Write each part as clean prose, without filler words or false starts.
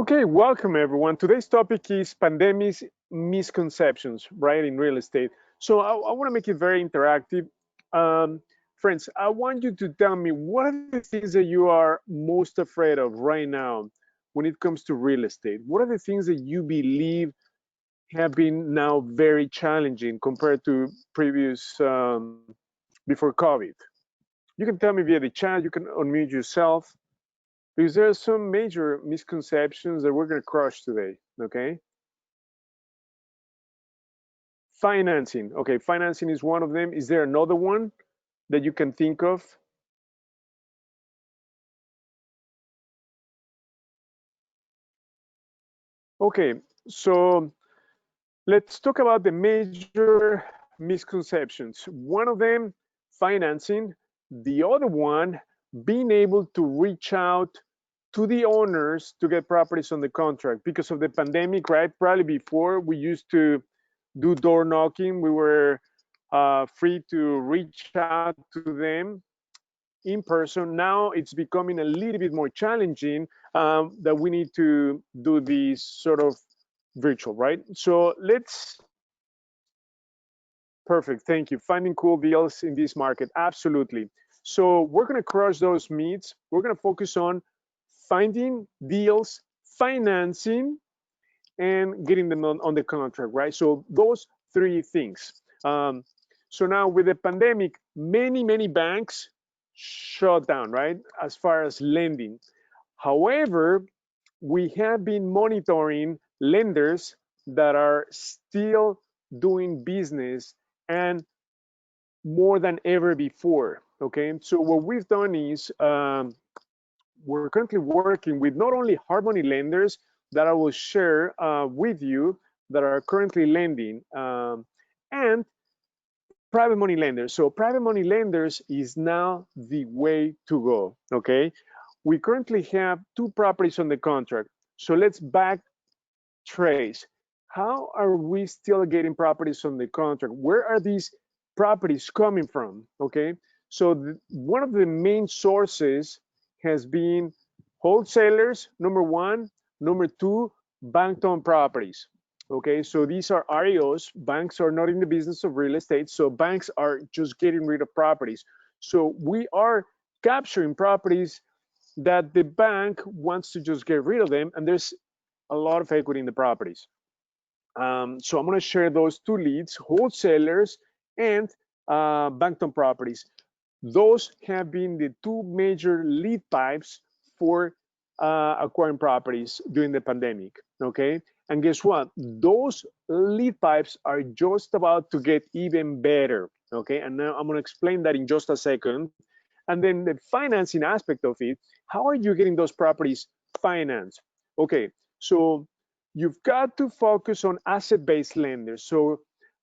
Okay, welcome everyone. Today's topic is pandemics misconceptions, right, in real estate. So I want to make it very interactive. Friends, I want you to tell me what are the things that you are most afraid of right now when it comes to real estate? What are the things that you believe have been now very challenging compared to previous before COVID? You can tell me via the chat, you can unmute yourself. Because there are some major misconceptions that we're going to crush today, okay? Financing. Okay, financing is one of them. Is there another one that you can think of? Okay, so let's talk about the major misconceptions. One of them, financing. The other one, being able to reach out to the owners to get properties on the contract because of the pandemic, right? Probably before we used to do door knocking, we were free to reach out to them in person. Now it's becoming a little bit more challenging that we need to do this sort of virtual, right? So let's, perfect, thank you. Finding cool deals in this market, absolutely. So we're gonna crush those myths. We're gonna focus on finding deals, financing, and getting them on the contract, right? So those three things. So now with the pandemic, many banks shut down, right? As far as lending. However, we have been monitoring lenders that are still doing business and more than ever before. Okay, so what we've done is we're currently working with not only hard money lenders that I will share with you that are currently lending and private money lenders. So private money lenders is now the way to go, okay? We currently have 2 properties on the contract. So let's back trace. How are we still getting properties on the contract? Where are these properties coming from, okay? So one of the main sources has been wholesalers, number one. Number two, bank-owned properties. Okay, so these are REOs. Banks are not in the business of real estate, so banks are just getting rid of properties. So we are capturing properties that the bank wants to just get rid of them, and there's a lot of equity in the properties. So I'm going to share those 2 leads, wholesalers and bank-owned properties. Those have been the 2 major lead pipes for acquiring properties during the pandemic, okay? And guess what? Those lead pipes are just about to get even better, okay? And now I'm gonna explain that in just a second. And then the financing aspect of it, how are you getting those properties financed? Okay, so you've got to focus on asset-based lenders. So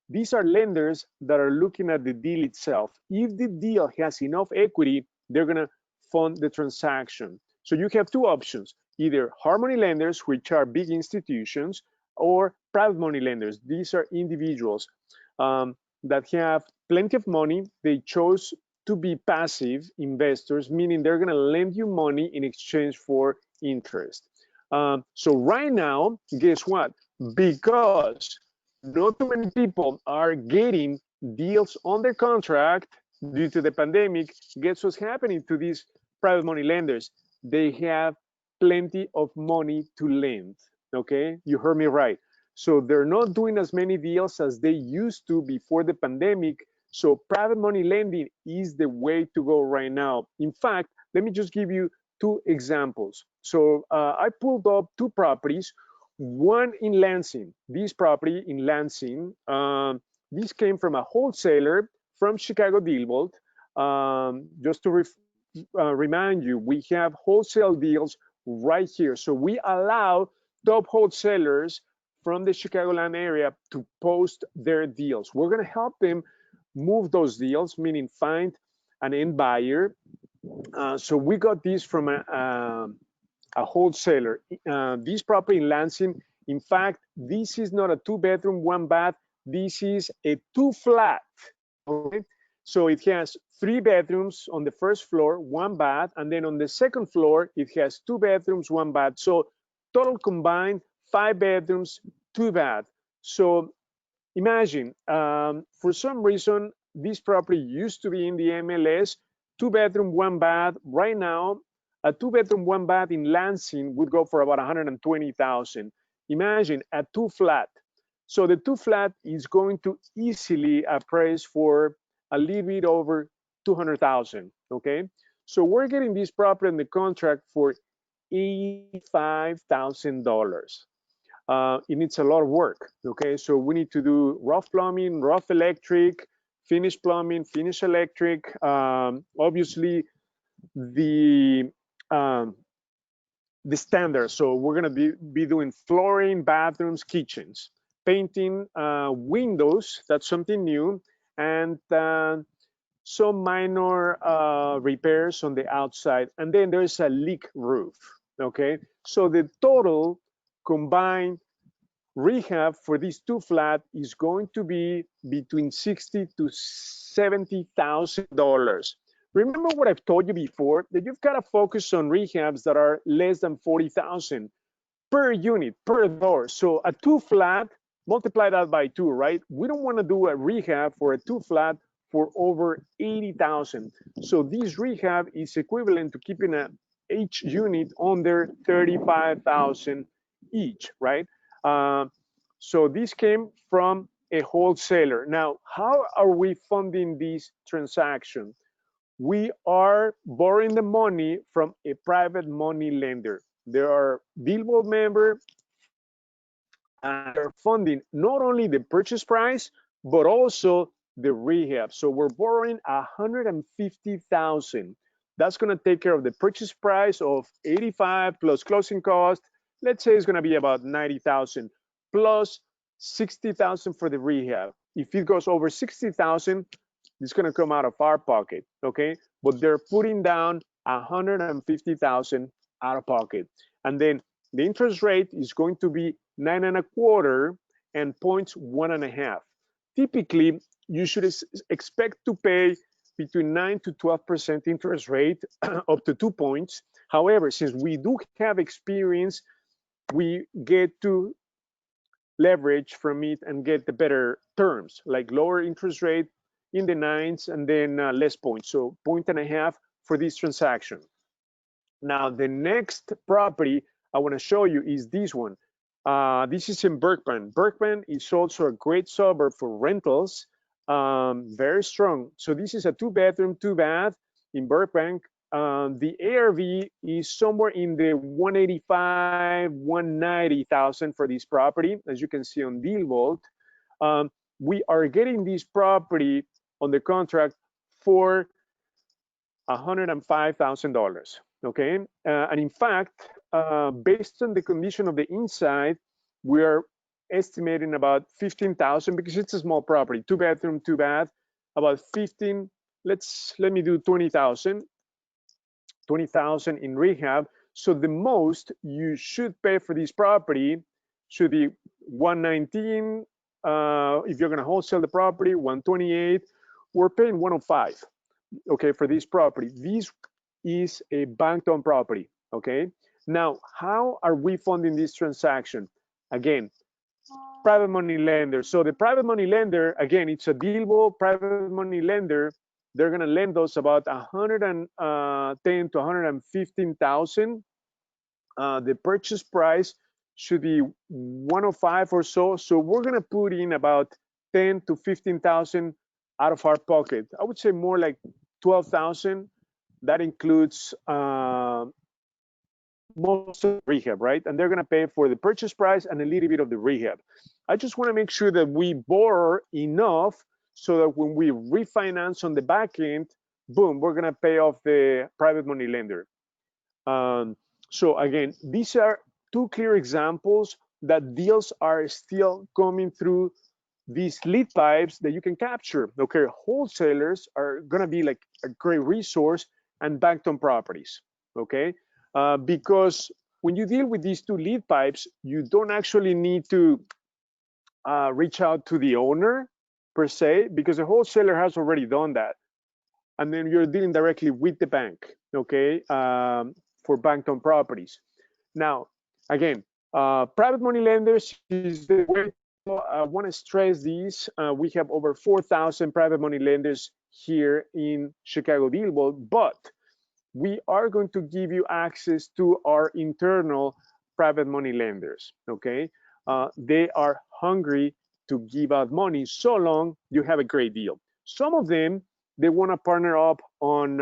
these are lenders that are looking at the deal itself. If the deal has enough equity, they're gonna fund the transaction. So you have 2 options, either hard money lenders, which are big institutions, or private money lenders. These are individuals that have plenty of money. They chose to be passive investors, meaning they're gonna lend you money in exchange for interest. So right now, guess what? Because not too many people are getting deals on their contract due to the pandemic, guess what's happening to these private money lenders? They have plenty of money to lend, okay? You heard me right. So they're not doing as many deals as they used to before the pandemic. So private money lending is the way to go right now. In fact, let me just give you 2 examples. So I pulled up 2 properties, one in Lansing. This property in Lansing, this came from a wholesaler from ChicagoDealVault. Just to remind you, we have wholesale deals right here. So we allow top wholesalers from the Chicagoland area to post their deals. We're going to help them move those deals, meaning find an end buyer. So we got this from a wholesaler. This property in Lansing, in fact, this is not a 2-bedroom, 1 bath. This is a 2 flat. Okay? So it has 3 bedrooms on the first floor, 1 bath, and then on the second floor, it has 2 bedrooms, 1 bath. So total combined 5 bedrooms, 2 bath. So imagine, for some reason, this property used to be in the MLS, 2 bedroom, 1 bath. Right now, a 2 bedroom, 1 bath in Lansing would go for about 120,000. Imagine a 2 flat. So the 2 flat is going to easily appraise for a little bit over 200,000. Okay, so we're getting this property in the contract for $85,000. It needs a lot of work. Okay, so we need to do rough plumbing, rough electric, finish plumbing, finish electric. Obviously, the um, the standard. So we're gonna be doing flooring, bathrooms, kitchens, painting, windows. That's something new, and some minor repairs on the outside. And then there's a leak roof. Okay, so the total combined rehab for these 2 flat is going to be between $60,000 to $70,000. Remember what I've told you before, that you've got to focus on rehabs that are less than 40,000 per unit, per door. So a 2 flat, multiply that by 2, right? We don't want to do a rehab for a 2 flat for over 80,000. So this rehab is equivalent to keeping each unit under 35,000 each, right? So this came from a wholesaler. Now, how are we funding this transaction? We are borrowing the money from a private money lender. There are DealVault member, and they're funding not only the purchase price, but also the rehab. So we're borrowing 150,000. That's going to take care of the purchase price of 85 plus closing cost. Let's say it's going to be about 90,000 plus 60,000 for the rehab. If it goes over 60,000, it's going to come out of our pocket, okay? But they're putting down 150,000 out of pocket. And then the interest rate is going to be 9.25 and points 1.5. Typically, you should expect to pay between 9 to 12% interest rate, up to 2 points. However, since we do have experience, we get to leverage from it and get the better terms, like lower interest rate in the 9s and then less points. So 1.5 for this transaction. Now, the next property I want to show you is this one. This is in Burkman. Burkman is also a great suburb for rentals, very strong. So this is a 2 bedroom, 2 bath in Burbank. The ARV is somewhere in the 185, 190,000 for this property, as you can see on DealVault. We are getting this property on the contract for $105,000. Okay, and in fact, based on the condition of the inside, we are estimating about 15,000 because it's a small property, 2 bedroom, 2 bath, about 15. Let me do 20,000 in rehab. So the most you should pay for this property should be 119. If you're going to wholesale the property, 128. We're paying 105. Okay, for this property. This is a bank-owned property. Okay. Now, how are we funding this transaction? Again, private money lender. So the private money lender, again, it's a DealVault private money lender. They're going to lend us about 110 to 115,000. The purchase price should be 105 or so. So we're going to put in about 10 to 15,000 out of our pocket. I would say more like 12,000. That includes most of the rehab, right? And they're going to pay for the purchase price and a little bit of the rehab. I just want to make sure that we borrow enough so that when we refinance on the back end, boom, we're going to pay off the private money lender. So again, these are 2 clear examples that deals are still coming through these lead pipes that you can capture. Okay, wholesalers are going to be like a great resource, and bank-owned properties. Okay, because when you deal with these 2 lead pipes, you don't actually need to reach out to the owner per se, because the wholesaler has already done that, and then you're dealing directly with the bank. Okay, for bank-owned properties. Now, Again, private money lenders is the way. I want to stress these. We have over 4,000 private money lenders here in ChicagoDealVault, but we are going to give you access to our internal private money lenders, okay? They are hungry to give out money so long you have a great deal. Some of them, they want to partner up on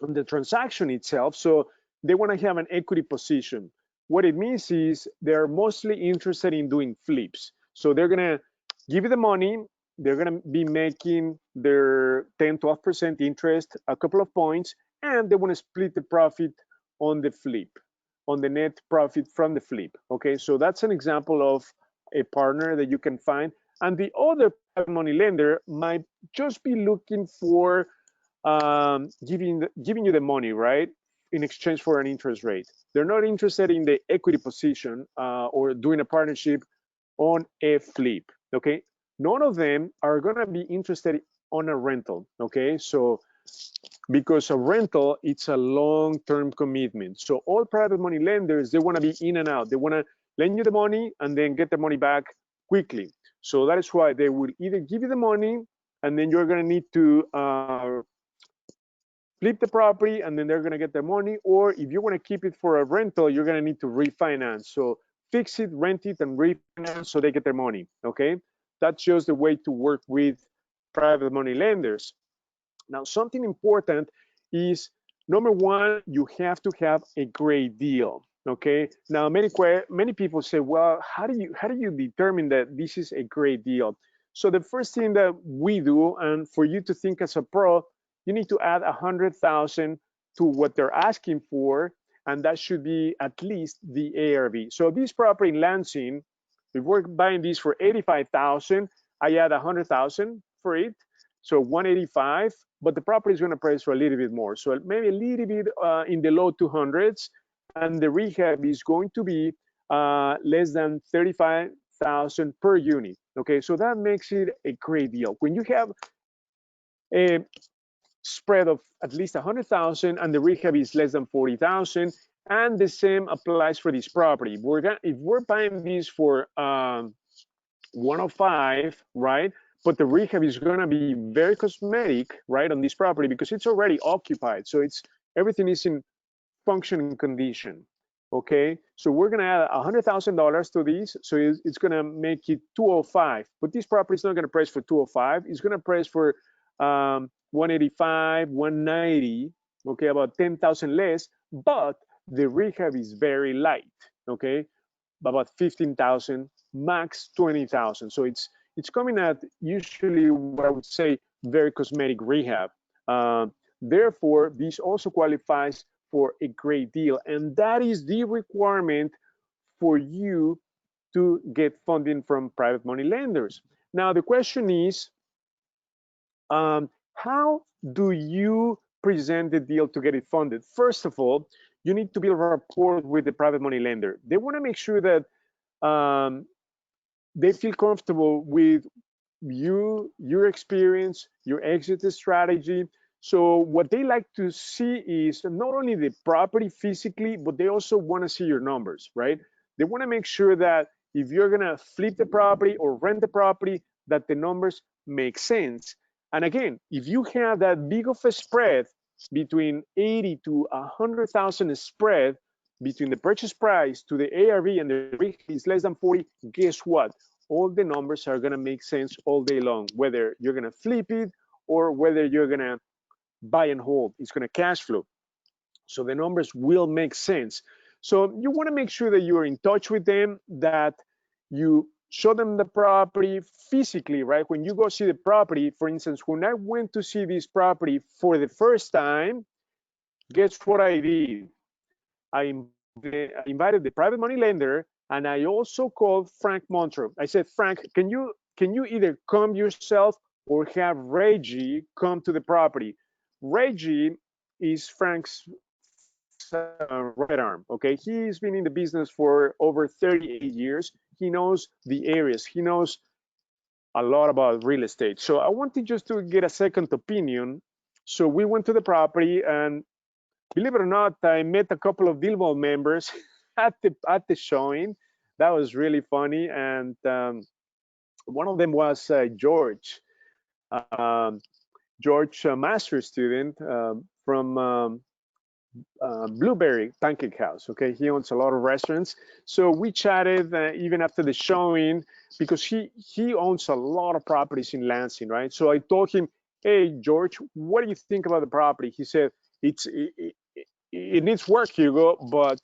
the transaction itself, so they want to have an equity position. What it means is they're mostly interested in doing flips. So they're going to give you the money, they're going to be making their 10, 12% interest, a couple of points, and they want to split the profit on the flip, on the net profit from the flip. Okay, so that's an example of a partner that you can find. And the other private money lender might just be looking for giving you the money, right, in exchange for an interest rate. They're not interested in the equity position or doing a partnership on a flip. Okay, none of them are going to be interested on a rental. Okay, so because a rental, it's a long-term commitment. So all private money lenders, they want to be in and out. They want to lend you the money and then get the money back quickly. So that is why they would either give you the money and then you're going to need to flip the property and then they're going to get their money, or if you want to keep it for a rental, you're going to need to refinance. So fix it, rent it, and refinance so they get their money. Okay, that's just the way to work with private money lenders. Now, something important is, number one, you have to have a great deal. Okay, now many people say, well, how do you determine that this is a great deal? So the first thing that we do, and for you to think as a pro, you need to add 100,000 to what they're asking for, and that should be at least the ARV. So this property in Lansing, if we're buying this for 85,000, I add 100,000 for it, so 185. But the property is going to price for a little bit more, so maybe a little bit in the low 200s, and the rehab is going to be less than 35,000 per unit. Okay, so that makes it a great deal. When you have a spread of at least 100,000 and the rehab is less than 40,000, and the same applies for this property. If we're buying this for 105, right? But the rehab is going to be very cosmetic, right, on this property because it's already occupied. So everything is in functioning condition. Okay, so we're going to add $100,000 to this, so it's going to make it 205. But this property is not going to price for 205. It's going to price for 185, 190. Okay, about 10,000 less. But the rehab is very light. Okay, about 15,000, max 20,000. So it's coming at usually what I would say very cosmetic rehab. Therefore, this also qualifies for a great deal, and that is the requirement for you to get funding from private money lenders. Now, the question is, how do you present the deal to get it funded? First of all, you need to build rapport with the private money lender. They want to make sure that they feel comfortable with you, your experience, your exit strategy. So what they like to see is not only the property physically, but they also want to see your numbers, right? They want to make sure that if you're going to flip the property or rent the property, that the numbers make sense. And again, if you have that big of a spread between 80 to 100,000 spread between the purchase price to the ARV and the RIC is less than 40, guess what? All the numbers are going to make sense all day long, whether you're going to flip it or whether you're going to buy and hold. It's going to cash flow. So the numbers will make sense. So you want to make sure that you're in touch with them, that you show them the property physically, right? When you go see the property, for instance, when I went to see this property for the first time, guess what I did? I invited the private money lender, and I also called Frank Montreux. I said, Frank, can you either come yourself or have Reggie come to the property? Reggie is Frank's right arm. Okay, he's been in the business for over 38 years. He knows the areas. He knows a lot about real estate. So I wanted just to get a second opinion. So we went to the property, and believe it or not, I met a couple of DealVault members at the showing. That was really funny. And one of them was George. Um, George, a master student from Blueberry Pancake House. Okay, he owns a lot of restaurants. So we chatted even after the showing because he owns a lot of properties in Lansing, right? So I told him, "Hey, George, what do you think about the property?" He said, "It needs work, Hugo, but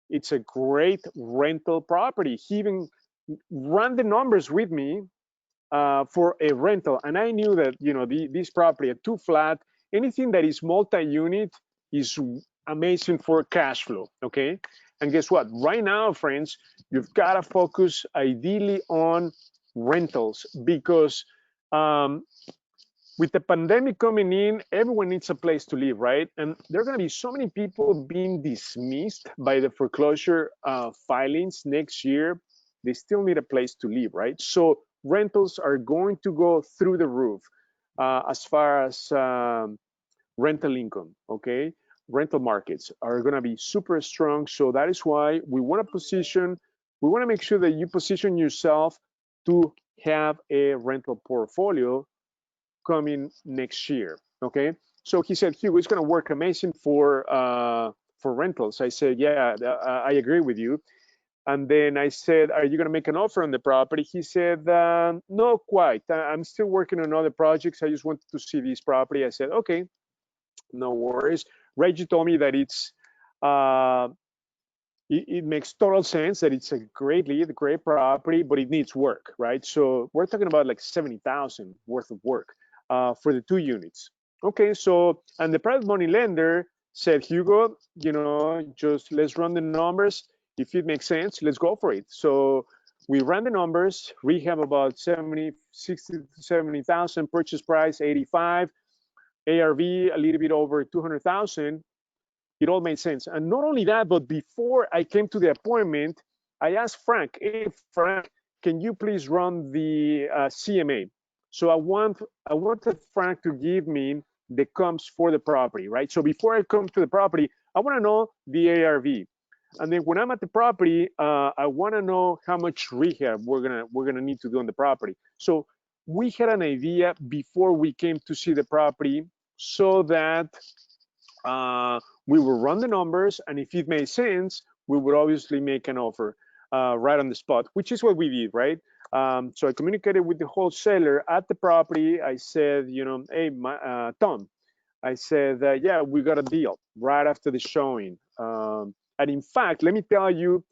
it's a great rental property." He even ran the numbers with me for a rental, and I knew that this property, a two flat, anything that is multi-unit is amazing for cash flow. Okay, and guess what? Right now, friends, you've got to focus ideally on rentals because with the pandemic coming in, everyone needs a place to live, right? And there are going to be so many people being dismissed by the foreclosure filings next year. They still need a place to live, right? So rentals are going to go through the roof as far as rental income, okay? Rental markets are going to be super strong. So that is why we want to make sure that you position yourself to have a rental portfolio coming next year. Okay, so he said, Hugo, it's going to work amazing for rentals. I said, yeah, I agree with you. And then I said, are you going to make an offer on the property? He said, no, quite. I'm still working on other projects. I just wanted to see this property. I said, okay, no worries. Reggie told me that uh, it makes total sense that it's a great lead, a great property, but it needs work, right? So we're talking about like 70,000 worth of work for the two units. Okay, so, and the private money lender said, Hugo, just let's run the numbers. If it makes sense, let's go for it. So we ran the numbers. Rehab about 60 to 70,000, purchase price 85, ARV a little bit over 200,000. It all made sense. And not only that, but before I came to the appointment, I asked Frank, hey, Frank, can you please run the CMA? So I wanted Frank to give me the comps for the property, right? So before I come to the property, I want to know the ARV. And then when I'm at the property, I want to know how much rehab we're gonna need to do on the property. So we had an idea before we came to see the property, so that we will run the numbers, and if it made sense, we would obviously make an offer right on the spot, which is what we did, right? So I communicated with the wholesaler at the property. I said, hey, Tom, I said, yeah, we got a deal right after the showing. And in fact, let me tell you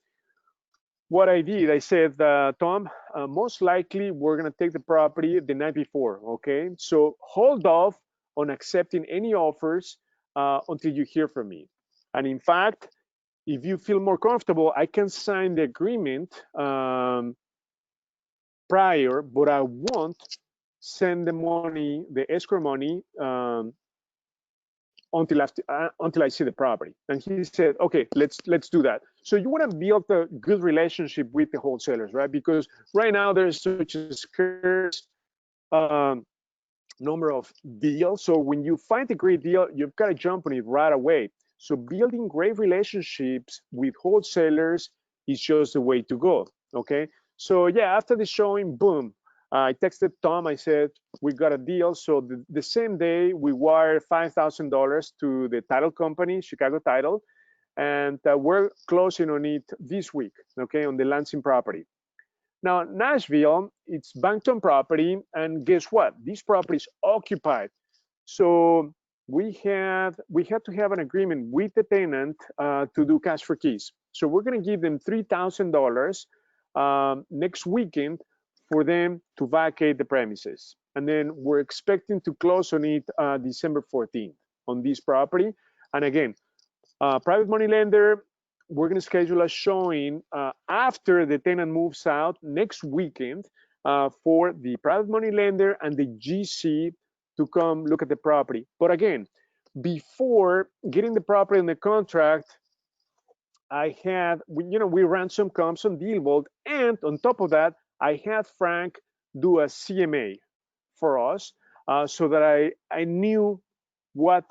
what I did. I said, Tom, most likely we're going to take the property the night before, okay? So hold off on accepting any offers until you hear from me. And in fact, if you feel more comfortable, I can sign the agreement prior, but I won't send the money, the escrow money, until I see the property. And he said, okay, let's do that. So you want to build a good relationship with the wholesalers, right? Because right now there's such a scarce number of deals. So when you find a great deal, you've got to jump on it right away. So building great relationships with wholesalers is just the way to go. Okay. So yeah, after the showing, boom, I texted Tom. I said, we got a deal. So the same day, we wired $5,000 to the title company, Chicago Title, and we're closing on it this week, okay, on the Lansing property. Now, Nashville, it's Bankton property, and guess what? This property is occupied. So we had to have an agreement with the tenant to do cash for keys. So we're going to give them $3,000 next weekend for them to vacate the premises. And then we're expecting to close on it December 14th on this property. And again, private money lender, we're going to schedule a showing after the tenant moves out next weekend for the private money lender and the GC to come look at the property. But again, before getting the property in the contract, we ran some comps on DealVault, and on top of that, I had Frank do a CMA for us so that I knew what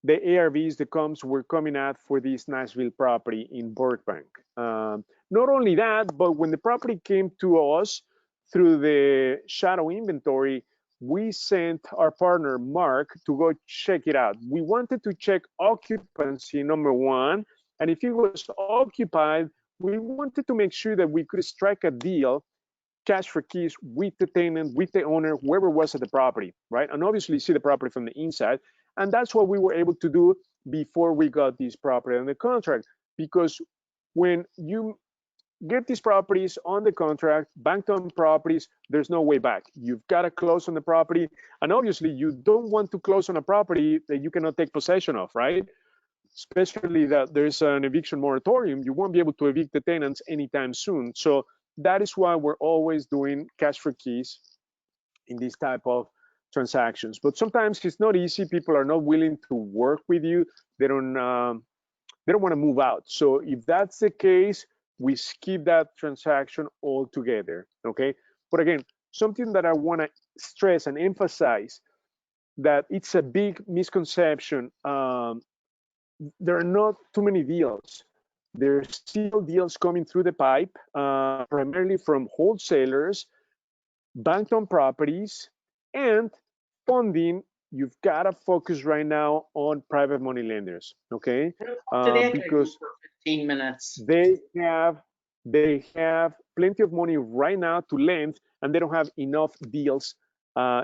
the ARVs, the comps were coming at for this Nashville property in Burbank. Not only that, but when the property came to us through the shadow inventory, we sent our partner Mark to go check it out. We wanted to check occupancy, number one, and if it was occupied, we wanted to make sure that we could strike a deal, cash for keys, with the tenant, with the owner, whoever was at the property, right? And obviously see the property from the inside. And that's what we were able to do before we got this property on the contract. Because when you get these properties on the contract, bank-owned properties, there's no way back. You've got to close on the property. And obviously, you don't want to close on a property that you cannot take possession of, right? Especially that there's an eviction moratorium. You won't be able to evict the tenants anytime soon. So that is why we're always doing cash for keys in this type of transactions. But sometimes it's not easy. People are not willing to work with you. They don't want to move out. So if that's the case, we skip that transaction altogether, okay? But again, something that I want to stress and emphasize, that it's a big misconception. There are not too many deals. There's still deals coming through the pipe, primarily from wholesalers, bank-owned properties, and funding. You've got to focus right now on private money lenders, okay? Because for 15 minutes. they have plenty of money right now to lend, and they don't have enough deals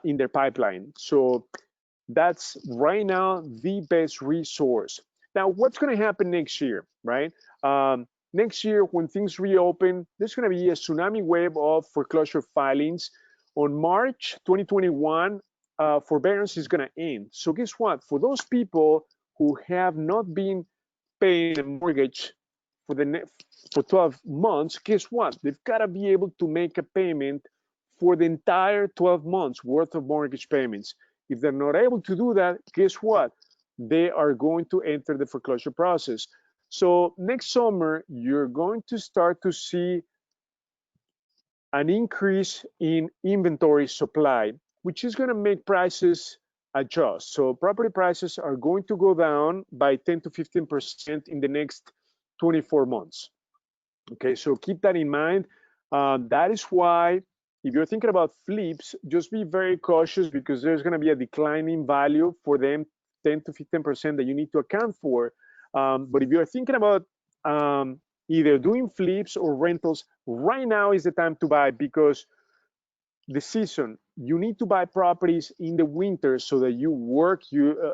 in their pipeline. So that's right now the best resource. Now, what's going to happen next year, right? Next year, when things reopen, there's going to be a tsunami wave of foreclosure filings. On March 2021, forbearance is going to end. So guess what? For those people who have not been paying a mortgage for 12 months, guess what? They've got to be able to make a payment for the entire 12 months worth of mortgage payments. If they're not able to do that, guess what? They are going to enter the foreclosure process. So next summer, you're going to start to see an increase in inventory supply, which is going to make prices adjust. So property prices are going to go down by 10 to 15% in the next 24 months. Okay, so keep that in mind. That is why if you're thinking about flips, just be very cautious, because there's going to be a decline in value for them, 10 to 15% that you need to account for. But if you're thinking about either doing flips or rentals, right now is the time to buy, because the season, you need to buy properties in the winter so that you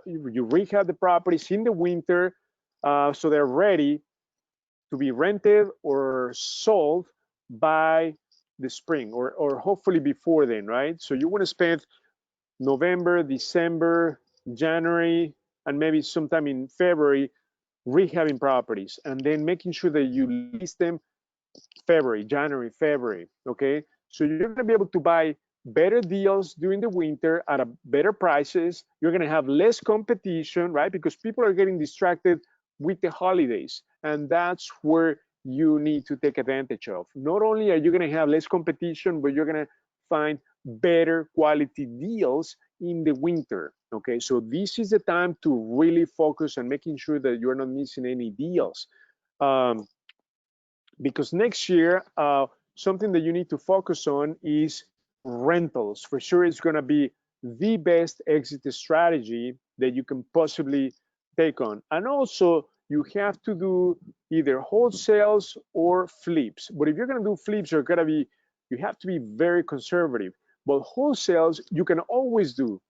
rehab the properties in the winter, so they're ready to be rented or sold by the spring, or hopefully before then, right? So you want to spend November, December, January, and maybe sometime in February rehabbing properties, and then making sure that you list them January, February, okay? So you're going to be able to buy better deals during the winter at better prices. You're going to have less competition, right? Because people are getting distracted with the holidays, and that's where you need to take advantage of. Not only are you going to have less competition, but you're going to find better quality deals in the winter, okay? So this is the time to really focus on making sure that you're not missing any deals. Because next year, something that you need to focus on is rentals. For sure, it's going to be the best exit strategy that you can possibly take on. And also, you have to do either wholesales or flips. But if you're going to do flips, you have to be very conservative. But wholesales, you can always do.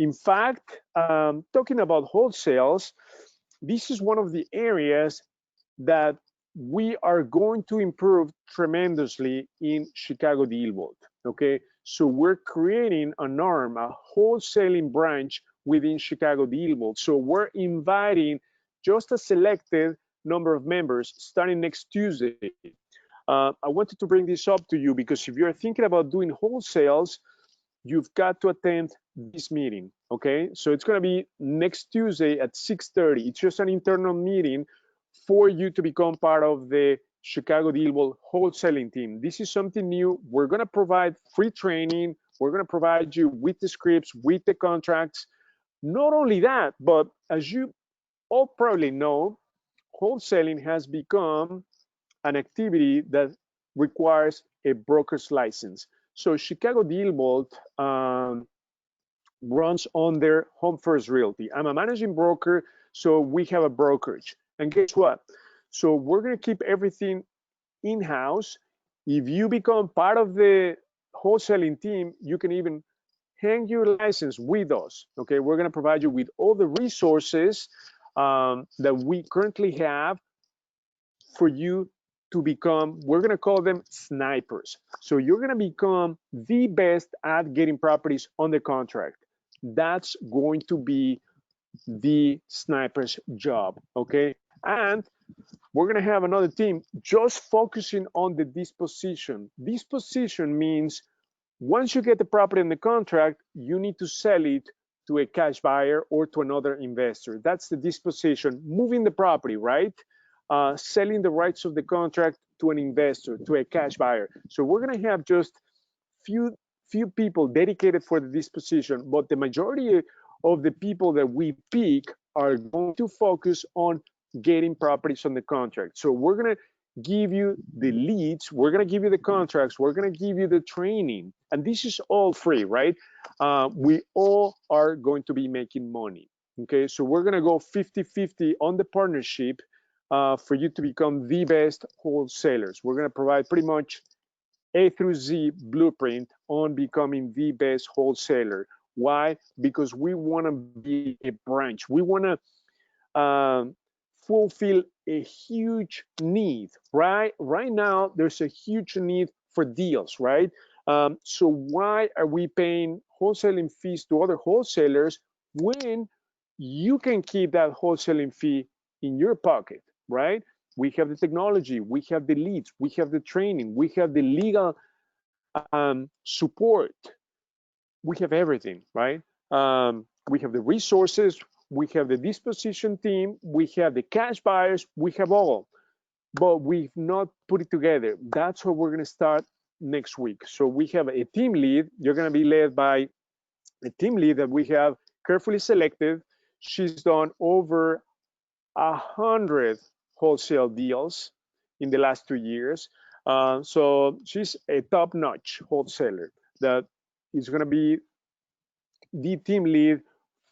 In fact, talking about wholesales, this is one of the areas that we are going to improve tremendously in ChicagoDealVault, okay? So we're creating an arm, a wholesaling branch within ChicagoDealVault. So we're inviting just a selected number of members starting next Tuesday. I wanted to bring this up to you because if you're thinking about doing wholesales, you've got to attend this meeting, okay? So it's gonna be next Tuesday at 6:30. It's just an internal meeting for you to become part of the ChicagoDealVault wholesaling team. This is something new. We're going to provide free training. We're going to provide you with the scripts, with the contracts. Not only that, but as you all probably know, wholesaling has become an activity that requires a broker's license. So Chicago DealVault runs under Home First Realty. I'm a managing broker, so we have a brokerage. And guess what? So we're going to keep everything in-house. If you become part of the wholesaling team, you can even hang your license with us. Okay, we're going to provide you with all the resources that we currently have for you to become, we're going to call them snipers. So you're going to become the best at getting properties under contract. That's going to be the sniper's job. Okay, and we're going to have another team just focusing on the disposition. Disposition means once you get the property in the contract, you need to sell it to a cash buyer or to another investor. That's the disposition, moving the property, right? Selling the rights of the contract to an investor, to a cash buyer. So we're going to have just few people dedicated for the disposition, but the majority of the people that we pick are going to focus on getting properties on the contract. So we're going to give you the leads, we're going to give you the contracts, we're going to give you the training, and this is all free, right? We all are going to be making money. Okay, so we're going to go 50-50 on the partnership for you to become the best wholesalers. We're going to provide pretty much A through Z blueprint on becoming the best wholesaler. Why? Because we want to be a branch. We want to fulfill a huge need, right? Right now, there's a huge need for deals, right? So why are we paying wholesaling fees to other wholesalers when you can keep that wholesaling fee in your pocket, right? We have the technology, we have the leads, we have the training, we have the legal support. We have everything, right? We have the resources, we have the disposition team, we have the cash buyers, we have all, but we've not put it together. That's what we're going to start next week. So we have a team lead. You're going to be led by a team lead that we have carefully selected. She's done over 100 wholesale deals in the last 2 years. So she's a top-notch wholesaler that is going to be the team lead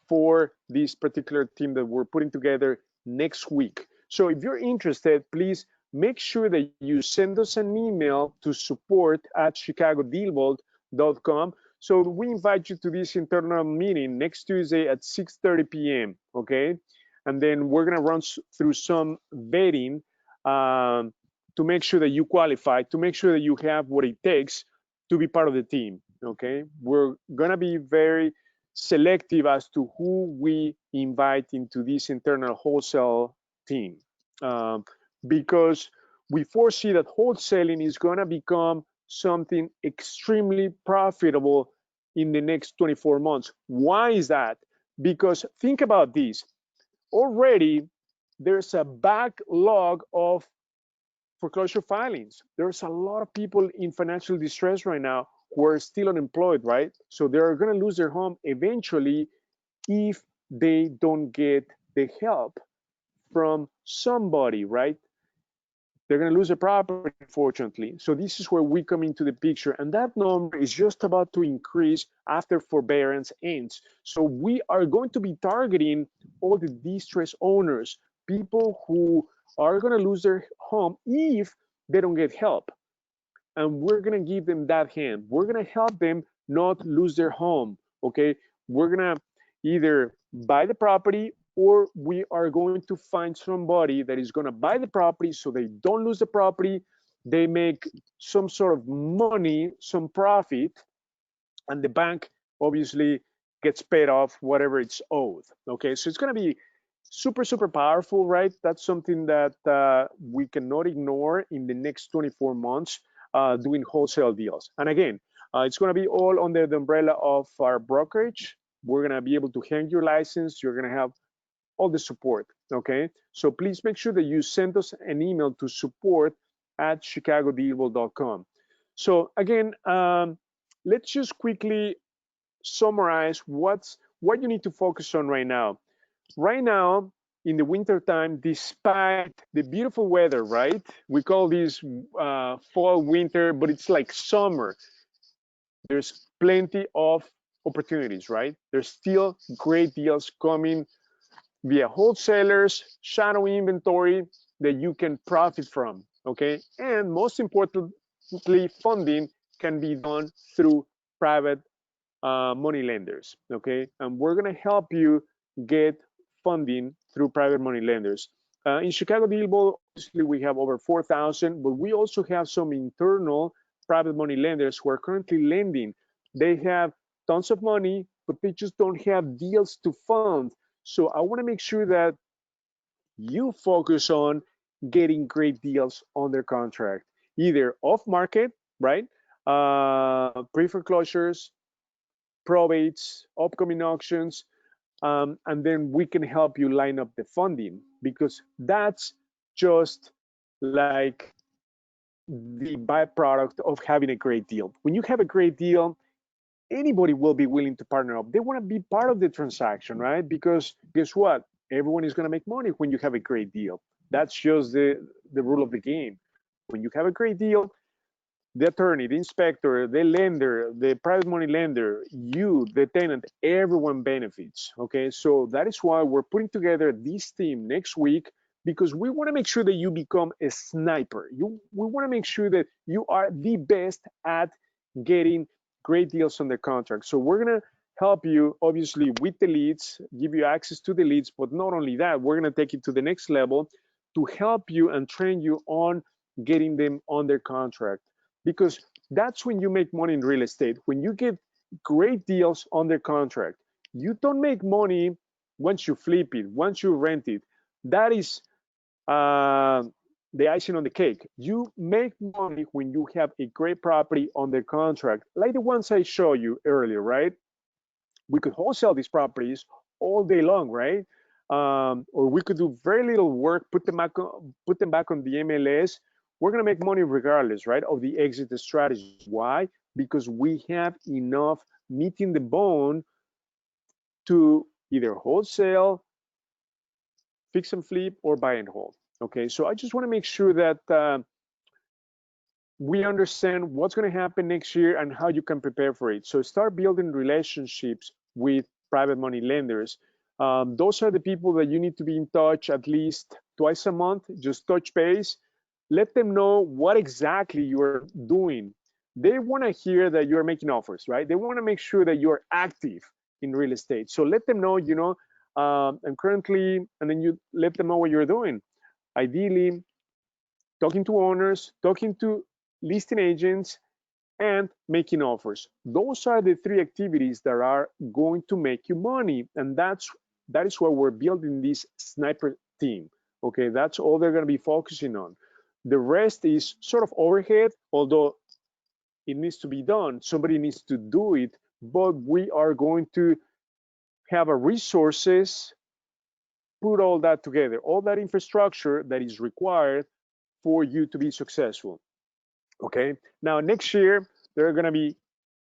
for this particular team that we're putting together next week. So if you're interested, please make sure that you send us an email to support@chicagodealvault.com. So we invite you to this internal meeting next Tuesday at 6:30 p.m. Okay, and then we're gonna run through some vetting to make sure that you qualify, to make sure that you have what it takes to be part of the team. Okay, we're gonna be very selective as to who we invite into this internal wholesale team, because we foresee that wholesaling is going to become something extremely profitable in the next 24 months. Why is that? Because think about this. Already, there's a backlog of foreclosure filings. There's a lot of people in financial distress right now who are still unemployed, right? So they're going to lose their home eventually if they don't get the help from somebody, right? They're going to lose their property, unfortunately. So this is where we come into the picture. And that number is just about to increase after forbearance ends. So we are going to be targeting all the distressed owners, people who are going to lose their home if they don't get help. And we're going to give them that hand. We're going to help them not lose their home, okay? We're going to either buy the property, or we are going to find somebody that is going to buy the property so they don't lose the property. They make some sort of money, some profit, and the bank obviously gets paid off whatever it's owed, okay? So it's going to be super, super powerful, right? That's something that we cannot ignore in the next 24 months. Doing wholesale deals. And again, it's going to be all under the umbrella of our brokerage. We're going to be able to hang your license. You're going to have all the support, okay? So please make sure that you send us an email to support@chicagodealvault.com. So again, let's just quickly summarize what what you need to focus on right now. Right now, in the winter time, despite the beautiful weather, right? We call this fall, winter, but it's like summer. There's plenty of opportunities, right? There's still great deals coming via wholesalers, shadow inventory that you can profit from, okay? And most importantly, funding can be done through private money lenders, okay? And we're gonna help you get funding through private money lenders. In ChicagoDealVault, obviously we have over 4,000, but we also have some internal private money lenders who are currently lending. They have tons of money, but they just don't have deals to fund. So I wanna make sure that you focus on getting great deals on their contract, either off market, right? Pre-foreclosures, probates, upcoming auctions, and then we can help you line up the funding, because that's just like the byproduct of having a great deal. When you have a great deal, anybody will be willing to partner up. They want to be part of the transaction, right? Because guess what? Everyone is going to make money when you have a great deal. That's just the rule of the game. When you have a great deal, the attorney, the inspector, the lender, the private money lender, you, the tenant, everyone benefits, okay? So that is why we're putting together this team next week, because we want to make sure that you become a sniper. We want to make sure that you are the best at getting great deals on the contract. So we're going to help you, obviously, with the leads, give you access to the leads, but not only that, we're going to take it to the next level to help you and train you on getting them on their contract. Because that's when you make money in real estate. When you get great deals under contract, you don't make money once you flip it, once you rent it. That is the icing on the cake. You make money when you have a great property under contract, like the ones I showed you earlier, right? We could wholesale these properties all day long, right? Or we could do very little work, put them back on the MLS. We're going to make money regardless, right, of the exit strategy. Why? Because we have enough meat in the bone to either wholesale, fix and flip, or buy and hold. Okay, so I just want to make sure that we understand what's going to happen next year and how you can prepare for it. So start building relationships with private money lenders. Those are the people that you need to be in touch at least twice a month. Just touch base. Let them know what exactly you're doing. They want to hear that you're making offers, right? They want to make sure that you're active in real estate. So let them know, I'm currently, and then you let them know what you're doing. Ideally, talking to owners, talking to listing agents, and making offers. Those are the three activities that are going to make you money. And that is why we're building this sniper team. Okay, that's all they're going to be focusing on. The rest is sort of overhead, although it needs to be done. Somebody needs to do it, but we are going to have a resources, put all that together, all that infrastructure that is required for you to be successful. Okay, now next year, there are going to be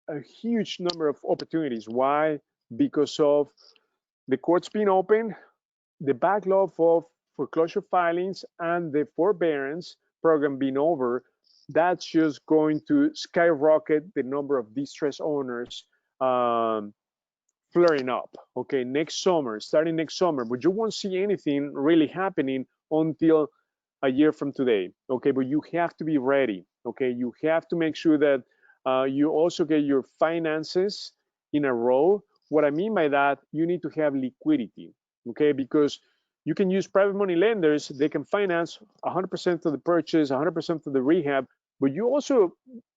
a huge number of opportunities. Why? Because of the courts being open, the backlog of foreclosure filings, and the forbearance program being over. That's just going to skyrocket the number of distressed owners flaring up, okay, starting next summer. But you won't see anything really happening until a year from today, okay? But you have to be ready, okay? You have to make sure that you also get your finances in a row. What I mean by that, you need to have liquidity, okay? Because you can use private money lenders. They can finance 100% of the purchase, 100% of the rehab, but you also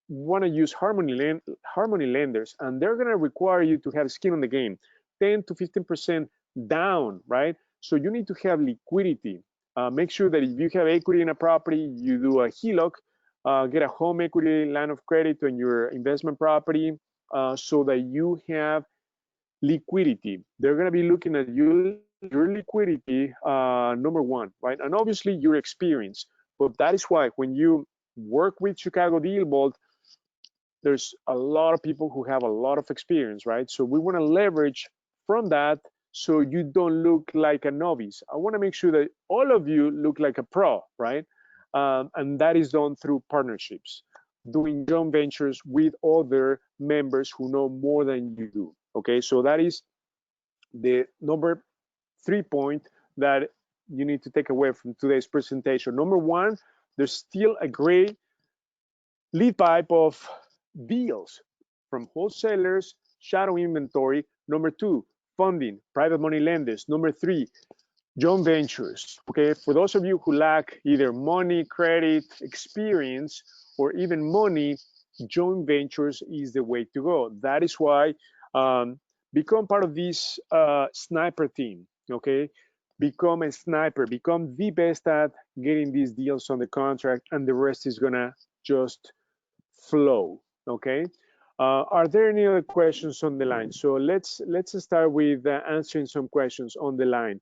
want to use harmony lenders, and they're going to require you to have skin on the game, 10 to 15% down, right? So you need to have liquidity. Make sure that if you have equity in a property, you do a HELOC, get a home equity line of credit on your investment property, so that you have liquidity. They're going to be looking at your liquidity, number one, right? And obviously your experience. But that is why when you work with ChicagoDealVault, there's a lot of people who have a lot of experience, right? So we want to leverage from that so you don't look like a novice. I want to make sure that all of you look like a pro, right? And that is done through partnerships, doing joint ventures with other members who know more than you do. Okay, so that is the number 3 point that you need to take away from today's presentation. Number 1, there's still a great lead pipe of deals from wholesalers, shadow inventory. Number 2, funding, private money lenders. Number 3, joint ventures. Okay, for those of you who lack either money, credit, experience, or even money, joint ventures is the way to go. That is why become part of this sniper team. Okay, become a sniper, become the best at getting these deals on the contract, and the rest is gonna just flow. Okay. Are there any other questions on the line? So let's start with answering some questions on the line.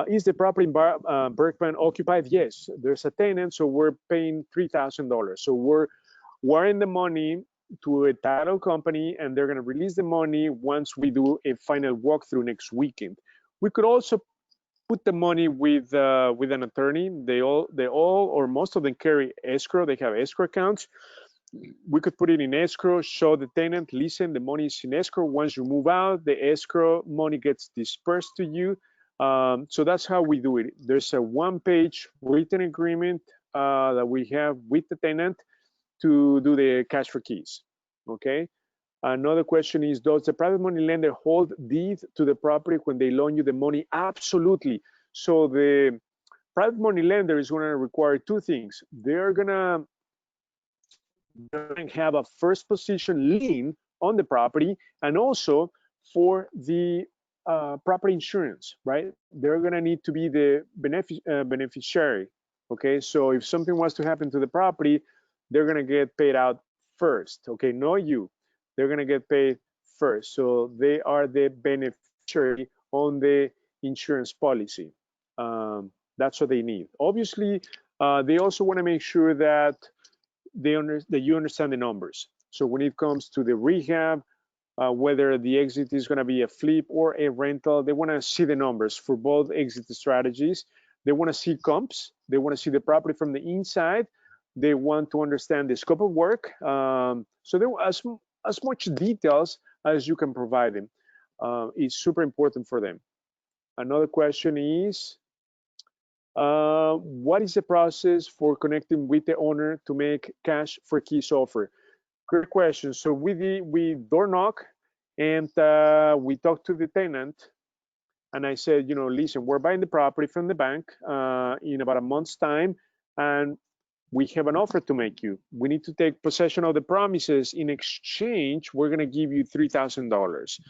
Is the property in Berkman occupied? Yes, there's a tenant, so we're paying $3,000. So we're wiring the money to a title company, and they're going to release the money once we do a final walkthrough next weekend. We could also put the money with an attorney. They all or most of them carry escrow. They have escrow accounts. We could put it in escrow, show the tenant, listen, the money is in escrow. Once you move out, the escrow money gets dispersed to you. So that's how we do it. There's a one-page written agreement that we have with the tenant to do the cash for keys. Okay. Another question is, does the private money lender hold deed to the property when they loan you the money? Absolutely. So the private money lender is going to require 2 things. They're going to have a first position lien on the property, and also for the property insurance, right? They're going to need to be the beneficiary. Okay, so if something was to happen to the property, they're going to get paid out first. Okay, not you. They're going to get paid first. So they are the beneficiary on the insurance policy. That's what they need. Obviously, they also want to make sure that that you understand the numbers. So when it comes to the rehab, whether the exit is going to be a flip or a rental, they want to see the numbers for both exit strategies. They want to see comps. They want to see the property from the inside. They want to understand the scope of work. So they want as much details as you can provide them. It's super important for them. Another question is, what is the process for connecting with the owner to make cash for keys offer? Great question. So we door knock, and we talk to the tenant, and I said, listen, we're buying the property from the bank in about a month's time, and we have an offer to make you. We need to take possession of the premises. In exchange, we're going to give you $3,000.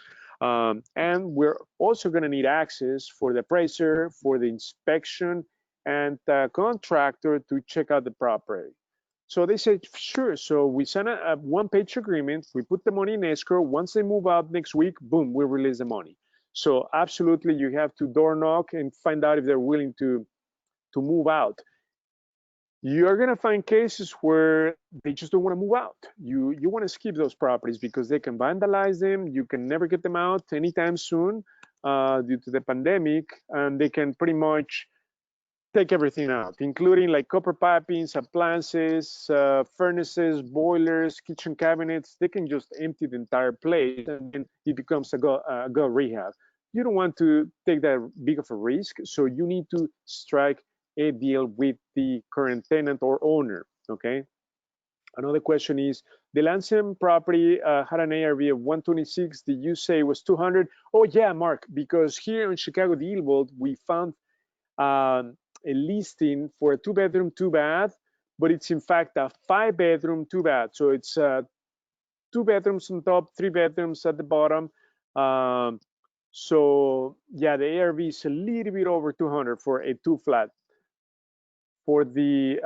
And we're also going to need access for the appraiser, for the inspection, and the contractor to check out the property. So they said, sure. So we sent a one-page agreement. We put the money in escrow. Once they move out next week, boom, we release the money. So absolutely, you have to door knock and find out if they're willing to move out. You're going to find cases where they just don't want to move out. You want to skip those properties because they can vandalize them. You can never get them out anytime soon due to the pandemic, and they can pretty much take everything out, including like copper pipings, appliances, furnaces, boilers, kitchen cabinets. They can just empty the entire place, and then it becomes a go rehab. You don't want to take that big of a risk, so you need to strike a deal with the current tenant or owner. Okay. Another question is, the Lansing property had an ARV of 126. Did you say it was 200? Oh yeah, Mark, because here in ChicagoDealVault we found a listing for a 2-bedroom, 2-bath, but it's in fact a 5-bedroom, 2-bath. So it's 2 bedrooms on top, 3 bedrooms at the bottom. So yeah, the ARV is a little bit over 200 for a 2-flat. For the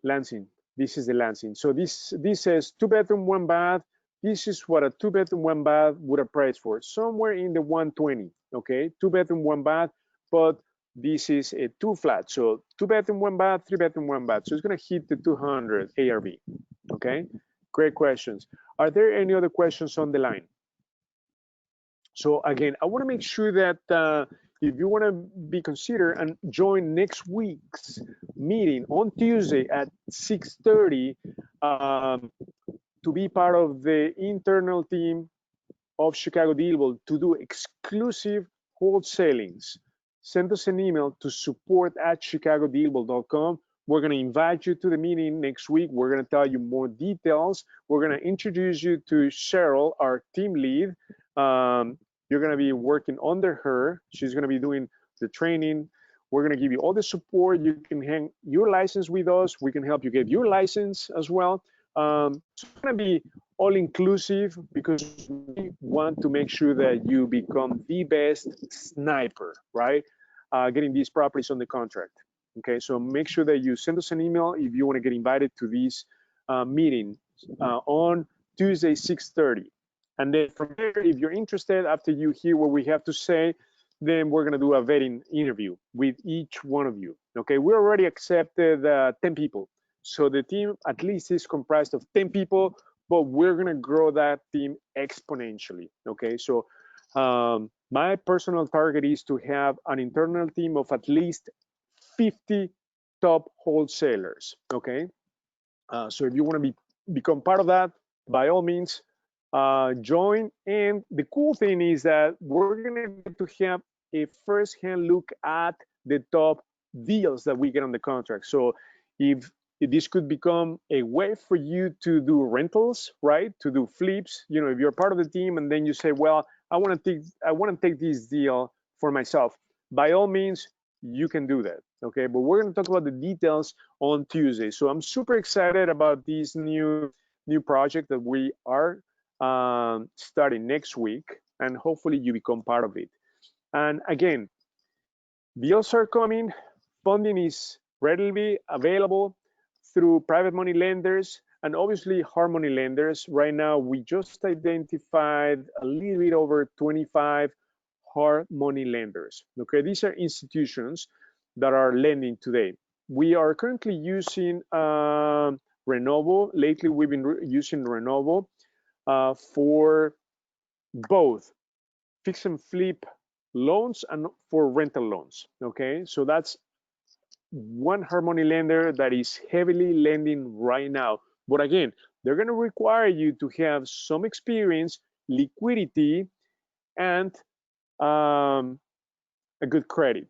Lansing, this is the Lansing. So this says 2-bedroom, 1-bath. This is what a 2-bedroom, 1-bath would appraise for, somewhere in the 120. Okay, 2-bedroom, 1-bath, but this is a 2-flat. So 2-bedroom, 1-bath, 3-bedroom, 1-bath. So it's going to hit the 200 ARV. Okay, great questions. Are there any other questions on the line? So again, I want to make sure that if you want to be considered and join next week's meeting on Tuesday at 6:30 to be part of the internal team of Chicago DealVault to do exclusive wholesalings, send us an email to support@chicagodealvault.com. We're going to invite you to the meeting next week. We're going to tell you more details. We're going to introduce you to Cheryl, our team lead. You're going to be working under her. She's going to be doing the training. We're going to give you all the support. You can hang your license with us. We can help you get your license as well. So it's going to be all inclusive because we want to make sure that you become the best sniper, right? Getting these properties on the contract. Okay, so make sure that you send us an email if you want to get invited to this meeting on Tuesday, 6:30. And then from there, if you're interested, after you hear what we have to say, then we're going to do a vetting interview with each one of you. Okay, we already accepted 10 people. So the team at least is comprised of 10 people, but we're going to grow that team exponentially. Okay, so my personal target is to have an internal team of at least 50 top wholesalers. Okay, so if you want to become part of that, by all means, join. And the cool thing is that we're going to get to have a first-hand look at the top deals that we get on the contract. So if this could become a way for you to do rentals, right? To do flips. You know, if you're part of the team and then you say, well, I want to take this deal for myself. By all means, you can do that. Okay, but we're going to talk about the details on Tuesday. So I'm super excited about this new project that we are starting next week, and hopefully you become part of it. And again, deals are coming. Funding is readily available through private money lenders and obviously hard money lenders. Right now, we just identified a little bit over 25 hard money lenders. Okay, these are institutions that are lending today. We are currently using Renovo. Lately, we've been using Renovo for both fix and flip loans and for rental loans. Okay, so that's one hard money lender that is heavily lending right now. But again, they're going to require you to have some experience, liquidity, and a good credit.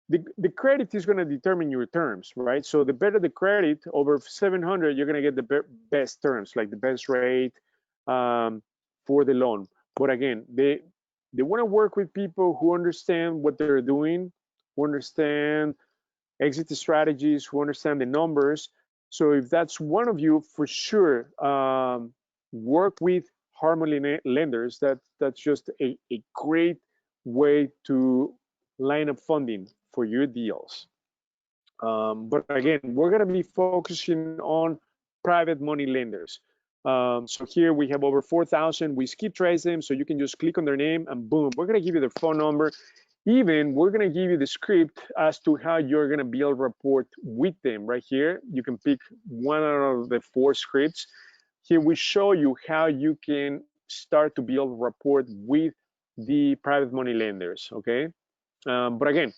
The credit is going to determine your terms, right? So the better the credit, over 700, you're going to get the best terms, like the best rate for the loan. But again, they want to work with people who understand what they're doing, who understand exit strategies, who understand the numbers. So if that's one of you, for sure, work with hard money lenders. That's just a great way to line up funding for your deals. But again, we're going to be focusing on private money lenders. So here we have over 4,000. We skip trace them, so you can just click on their name and boom, we're going to give you their phone number. Even we're going to give you the script as to how you're going to build rapport with them right here. You can pick one out of the 4 scripts. Here we show you how you can start to build rapport with the private money lenders, okay? But again,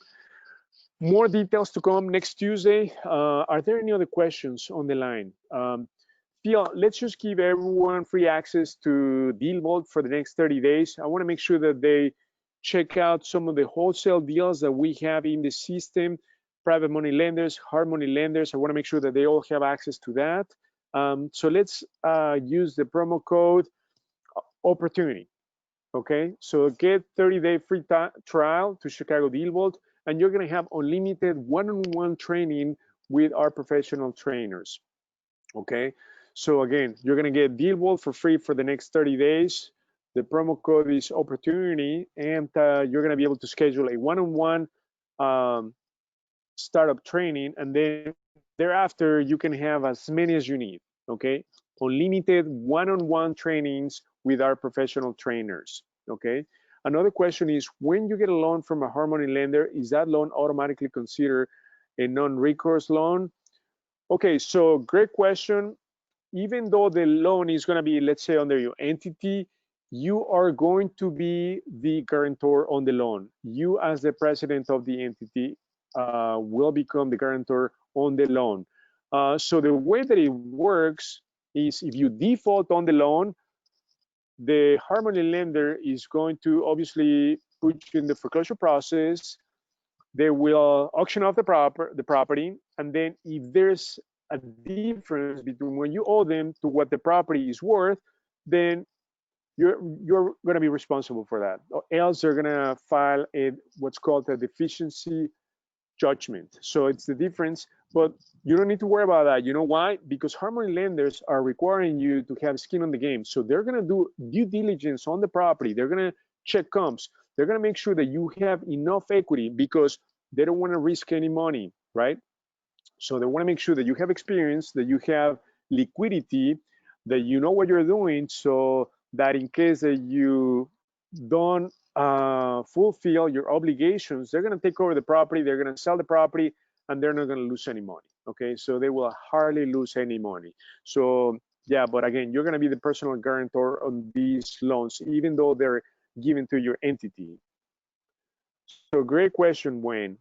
more details to come next Tuesday. Are there any other questions on the line? Phil, let's just give everyone free access to DealVault for the next 30 days. I want to make sure that they check out some of the wholesale deals that we have in the system, private money lenders, hard money lenders. I want to make sure that they all have access to that. So let's use the promo code opportunity. Okay, so get 30-day free trial to Chicago DealVault, and you're going to have unlimited one-on-one training with our professional trainers. Okay, so again, you're going to get DealVault for free for the next 30 days. The promo code is opportunity, and you're going to be able to schedule a one-on-one startup training, and then thereafter you can have as many as you need. Okay, unlimited one-on-one trainings with our professional trainers. Okay, another question is, when you get a loan from a hard money lender, is that loan automatically considered a non-recourse loan? Okay, so great question. Even though the loan is going to be, let's say, under your entity, you are going to be the guarantor on the loan. You, as the president of the entity, will become the guarantor on the loan. So the way that it works is if you default on the loan, the Harmony lender is going to obviously put you in the foreclosure process. They will auction off the property, and then if there's a difference between when you owe them to what the property is worth, then you're going to be responsible for that. Or else they're going to file what's called a deficiency judgment. So it's the difference, but you don't need to worry about that. You know why? Because Harmony lenders are requiring you to have skin on the game. So they're going to do due diligence on the property. They're going to check comps. They're going to make sure that you have enough equity because they don't want to risk any money, right? So they want to make sure that you have experience, that you have liquidity, that you know what you're doing, so that in case that you don't fulfill your obligations, they're going to take over the property, they're going to sell the property, and they're not going to lose any money. Okay, so they will hardly lose any money. So yeah, but again, you're going to be the personal guarantor on these loans, even though they're given to your entity. So great question, Wayne.